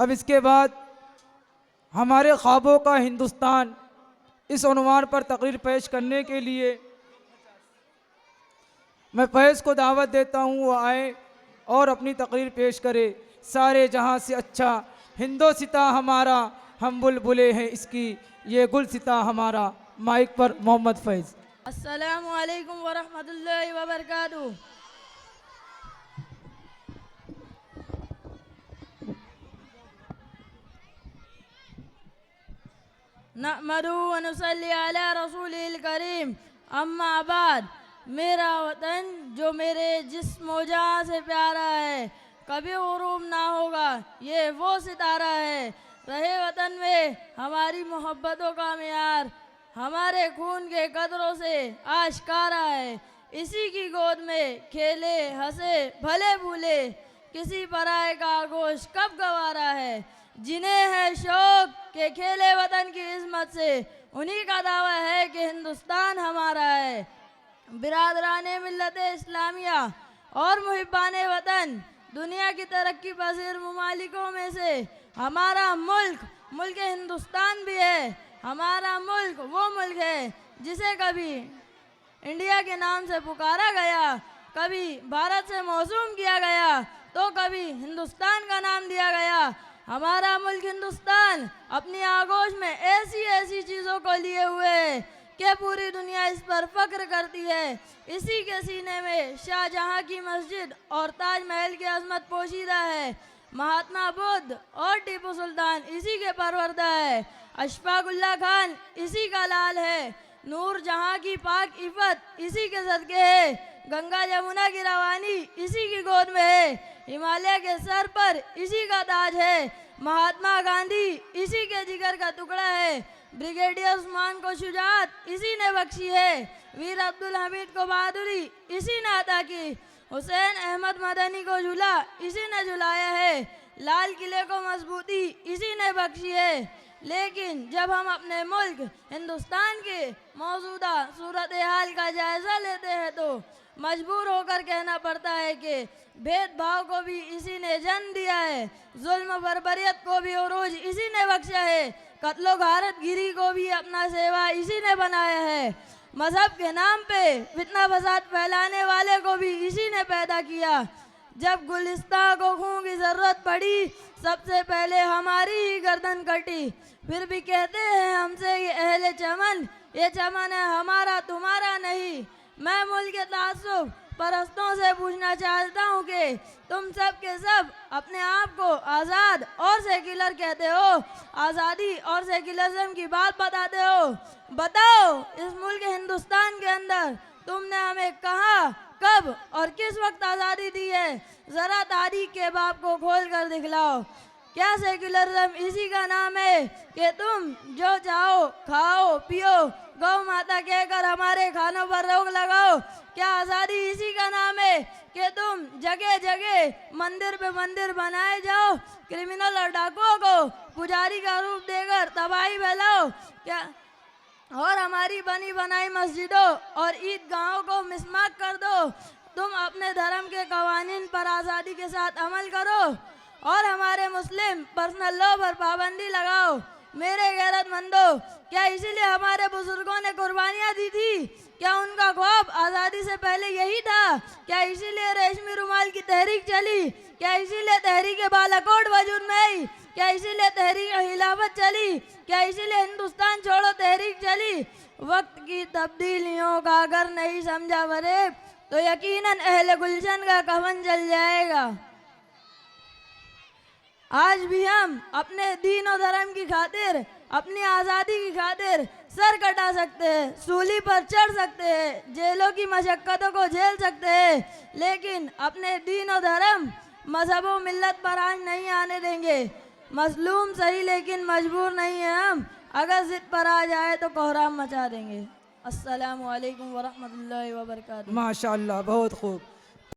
अब इसके बाद हमारे ख्वाबों का हिंदुस्तान इस उन्वान पर तकरीर पेश करने के लिए मैं फैज़ को दावत देता हूँ, वो आए और अपनी तकरीर पेश करे। सारे जहाँ से अच्छा हिंदोसिता हमारा, हम बुलबुले हैं इसकी, ये गुलसिता हमारा। माइक पर मोहम्मद फैज़। अस्सलामु अलैकुम वरहमतुल्लाहि वबरकातुहू। नहमदु व नुसल्ली अला रसूलिल करीम, अम्मा बाद। मेरा वतन जो मेरे जिस्म व जान से प्यारा है, कभी गुरूब ना होगा, ये वो सितारा है। रहे वतन में हमारी मोहब्बतों का मेयार, हमारे खून के कतरों से आश्कारा है। इसी की गोद में खेले हंसे भले भूले, किसी पराये का गोश कब गवारा है। जिन्हें है शौक के खेले वतन की इज़्ज़त से, उन्हीं का दावा है कि हिंदुस्तान हमारा है। बिरादराने मिल्लत इस्लामिया और मुहिब्बाने वतन, दुनिया की तरक्की पसीर मुमालिकों में से हमारा मुल्क हिंदुस्तान भी है। हमारा मुल्क वो मुल्क है जिसे कभी इंडिया के नाम से पुकारा गया, कभी भारत से मौसूम किया गया, तो कभी हिंदुस्तान का नाम दिया गया। हमारा मुल्क हिंदुस्तान अपनी आगोश में ऐसी ऐसी चीज़ों को लिए हुए है कि पूरी दुनिया इस पर फख्र करती है। इसी के सीने में शाहजहाँ की मस्जिद और ताजमहल की अजमत पोशीदा है। महात्मा बुद्ध और टीपू सुल्तान इसी के परवरदा है। अशफाकुल्ला खान इसी का लाल है। नूर जहाँ की पाक इफ़त इसी के सदके है। गंगा जमुना की रवानी इसी की गोद में है। हिमालय के सर पर इसी का ताज है। महात्मा गांधी इसी के जिगर का टुकड़ा है। ब्रिगेडियर उस्मान को शुजाअत इसी ने बख्शी है। वीर अब्दुल हमीद को बहादुरी इसी ने अता की। हुसैन अहमद मदनी को झूला इसी ने झुलाया है। लाल किले को मजबूती इसी ने बख्शी है। लेकिन जब हम अपने मुल्क हिंदुस्तान के मौजूदा सूरत हाल का जायज़ा लेते हैं तो मजबूर होकर कहना पड़ता है कि भेदभाव को भी इसी ने जन्म दिया है। जुल्म बर्बरियत को भी उरूज इसी ने बख्शा है। कत्लो गारत गिरी को भी अपना सेवा इसी ने बनाया है। मजहब के नाम पे फितना फसाद फैलाने वाले को भी इसी ने पैदा किया। जब गुलिस्तां को खून की ज़रूरत पड़ी, सबसे पहले हमारी ही गर्दन कटी। फिर भी कहते हैं हमसे ये अहले चमन, ये चमन है हमारा तुम्हारा नहीं। मैं मुल्क के तासुब परस्तों से पूछना चाहता हूँ कि तुम सब के सब अपने आप को आज़ाद और सेक्युलर कहते हो, आज़ादी और सेक्युलरिज्म की बात बताते हो। बताओ इस मुल्क हिंदुस्तान के अंदर तुमने हमें कहाँ, कब और किस वक्त आज़ादी दी है? ज़रा तारीख के बाब को खोल कर दिखलाओ। क्या सेक्युलरिज्म इसी का नाम है कि तुम जो चाहो खाओ पियो, गौ माता कहकर हमारे खानों पर रोक लगाओ? क्या आज़ादी इसी का नाम है कि तुम जगह जगह मंदिर पे मंदिर बनाए जाओ, क्रिमिनल और डाकुओं को पुजारी का रूप देकर तबाही फैलाओ? क्या और हमारी बनी बनाई मस्जिदों और ईदगाहों को मिसमाक कर दो? तुम अपने धर्म के कवानीन पर आज़ादी के साथ अमल करो और हमारे मुस्लिम पर्सनल लॉ पर पाबंदी लगाओ। मेरे गैरतमंदों, क्या इसीलिए हमारे बुजुर्गों ने कुर्बानियाँ दी थी? क्या उनका ख्वाब आज़ादी से पहले यही था? क्या इसीलिए रेशमी रुमाल की तहरीक चली? क्या इसीलिए तहरीक बालाकोट वजूद में आई? क्या इसीलिए तहरीक खिलाफत चली? क्या इसीलिए हिंदुस्तान छोड़ो तहरीक चली? वक्त की तब्दीलियों का अगर नहीं समझा फरेब, तो यकीनन अहले गुलशन का कफन जल जाएगा। आज भी हम अपने दीन और धर्म की खातिर, अपनी आज़ादी की खातिर सर कटा सकते हैं, सूली पर चढ़ सकते हैं, जेलों की मशक्क़तों को झेल सकते हैं, लेकिन अपने दीन और धर्म, मजहब व मिल्लत पर आज नहीं आने देंगे। मजलूम सही लेकिन मजबूर नहीं है हम, अगर ज़िद पर आ जाए तो कोहराम मचा देंगे। अस्सलामु अलैकुम वरहमतुल्लाहि वबरकातुहू। माशाअल्लाह, बहुत खूब।